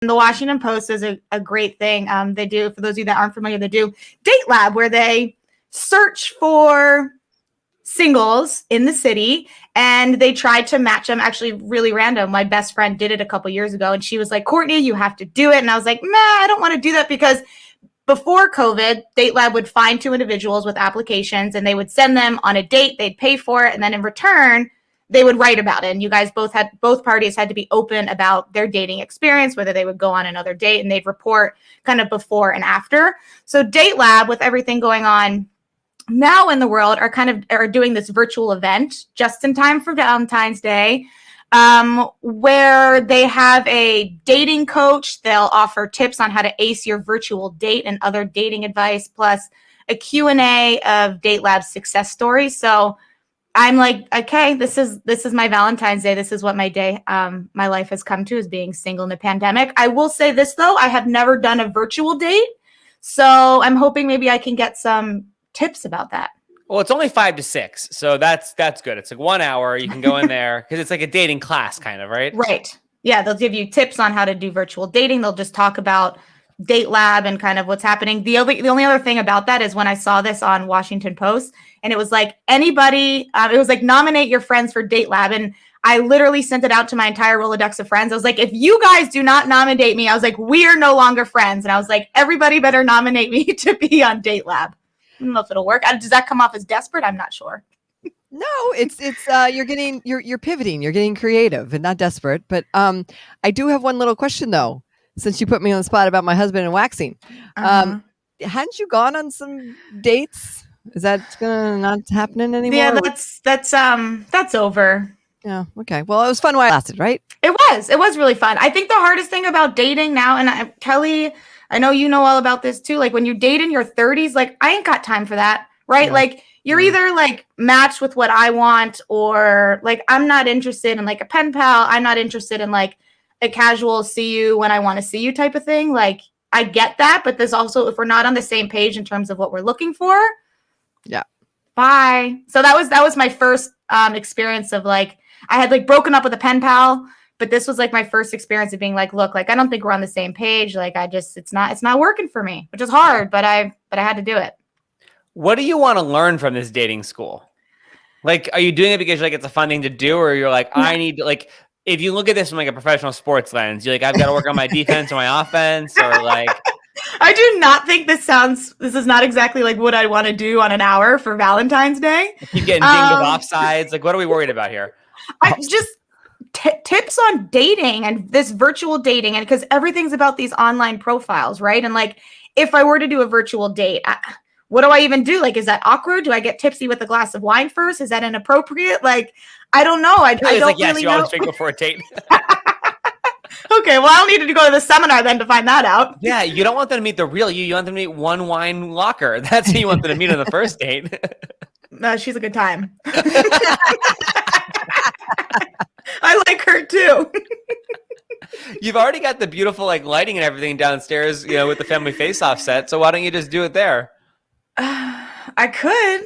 The Washington Post is a great thing. They do, for those of you that aren't familiar, they do Date Lab, where they search for singles in the city and they tried to match them. Actually, really random. My best friend did it a couple years ago and she was like, Courtney, you have to do it. And I was like, nah, I don't want to do that, because before COVID, Date Lab would find two individuals with applications and they would send them on a date. They'd pay for it. And then in return, they would write about it. And you guys both parties had to be open about their dating experience, whether they would go on another date, and they'd report kind of before and after. So Date Lab, with everything going on now in the world, are doing this virtual event just in time for Valentine's Day, where they have a dating coach. They'll offer tips on how to ace your virtual date and other dating advice, plus a Q&A of Date Lab's success stories. So I'm like, okay, this is my Valentine's Day. This is what my life has come to, is being single in the pandemic. I will say this though, I have never done a virtual date. So I'm hoping maybe I can get some tips about that. Well, it's only 5 to 6. So that's good. It's like 1 hour. You can go in there because it's like a dating class kind of, right? Right. Yeah. They'll give you tips on how to do virtual dating. They'll just talk about Date Lab and kind of what's happening. The only other thing about that is when I saw this on Washington Post, and it was like anybody, it was like nominate your friends for Date Lab. And I literally sent it out to my entire Rolodex of friends. I was like, if you guys do not nominate me, I was like, we are no longer friends. And I was like, everybody better nominate me to be on Date Lab. I don't know if it'll work. Does that come off as desperate? I'm not sure. No, it's you're pivoting, you're getting creative and not desperate. But I do have one little question though, since you put me on the spot about my husband and waxing. Hadn't you gone on some dates? Is that gonna not happening anymore? Yeah, that's over. Yeah. Okay. Well, it was fun while it lasted, right? It was really fun. I think the hardest thing about dating now, and Kelly, I know you know all about this too. Like when you date in your 30s, like I ain't got time for that, right? Yeah. Like you're either like matched with what I want, or like I'm not interested in like a pen pal. I'm not interested in like a casual see you when I want to see you type of thing. Like I get that, but there's also, if we're not on the same page in terms of what we're looking for, yeah, bye. So that was my first experience of like, I had like broken up with a pen pal, but this was like my first experience of being like, look, like I don't think we're on the same page. Like it's not working for me, which is hard, but I had to do it. What do you want to learn from this dating school? Like, are you doing it because you're like it's a fun thing to do, or you're like, I need to, like, if you look at this from like a professional sports lens, you're like, I've got to work on my defense or my offense, or like. I do not think this is not exactly like what I want to do on an hour for Valentine's Day. Keep getting dinged with offsides. Like, what are we worried about here? I just tips on dating and this virtual dating, and because everything's about these online profiles, right? And like, if I were to do a virtual date, what do I even do? Like, is that awkward? Do I get tipsy with a glass of wine first? Is that inappropriate? Like, I don't know. I don't like, yes, really you know. always drink before a date. Okay, well, I'll need to go to the seminar then to find that out. Yeah, you don't want them to meet the real you. You want them to meet one wine locker. That's who you want them to meet on the first date. She's a good time. I like her too. You've already got the beautiful like lighting and everything downstairs, you know, with the family face-off set. So why don't you just do it there? I could.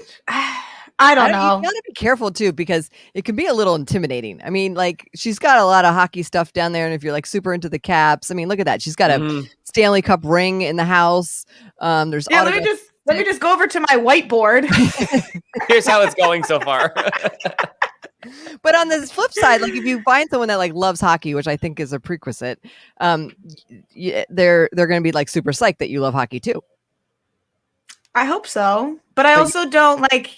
I don't know. You gotta be careful too, because it can be a little intimidating. I mean, like she's got a lot of hockey stuff down there, and if you're like super into the Caps, I mean, look at that. She's got a Stanley Cup ring in the house. There's let me just go over to my whiteboard. Here's how it's going so far. But on the flip side, like if you find someone that like loves hockey, which I think is a prerequisite, they're going to be like super psyched that you love hockey too. I hope so, but I also don't like.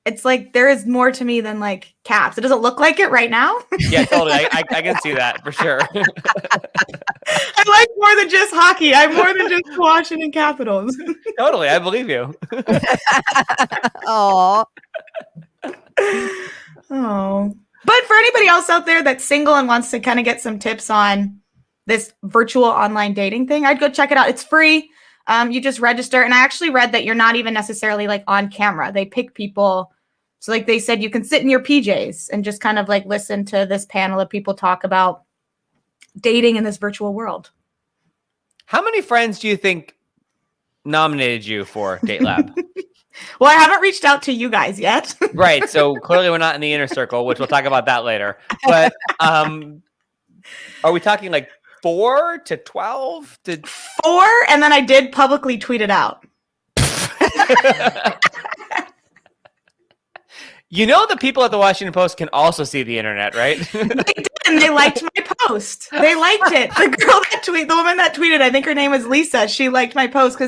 It's like there is more to me than like Caps. It doesn't look like it right now. Yeah, totally. I can see that for sure. I like more than just hockey. I'm more than just Washington Capitals. Totally, I believe you. Oh. Oh. But for anybody else out there that's single and wants to kind of get some tips on this virtual online dating thing, I'd go check it out. It's free. You just register. And I actually read that you're not even necessarily like on camera. They pick people. So like they said, you can sit in your PJs and just kind of like listen to this panel of people talk about dating in this virtual world. How many friends do you think nominated you for Date Lab? Well, I haven't reached out to you guys yet. Right. So clearly we're not in the inner circle, which we'll talk about that later. But are we talking like 4 to 12 to 4, and then I did publicly tweet it out. You know, the people at the Washington Post can also see the internet, right? They did, and they liked my post. They liked it. The woman that tweeted, I think her name was Lisa. She liked my post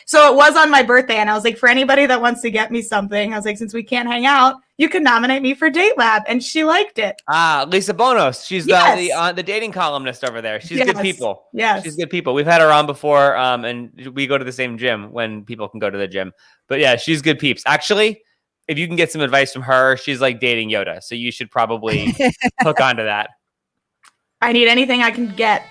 so it was on my birthday, and I was like, for anybody that wants to get me something, I was like, since we can't hang out, you can nominate me for Date Lab, and she liked it. Lisa Bonos. She's the dating columnist over there. She's good people. Yes, she's good people. We've had her on before, and we go to the same gym when people can go to the gym. But yeah, she's good peeps. Actually, if you can get some advice from her, she's like dating Yoda. So you should probably hook onto that. I need anything I can get.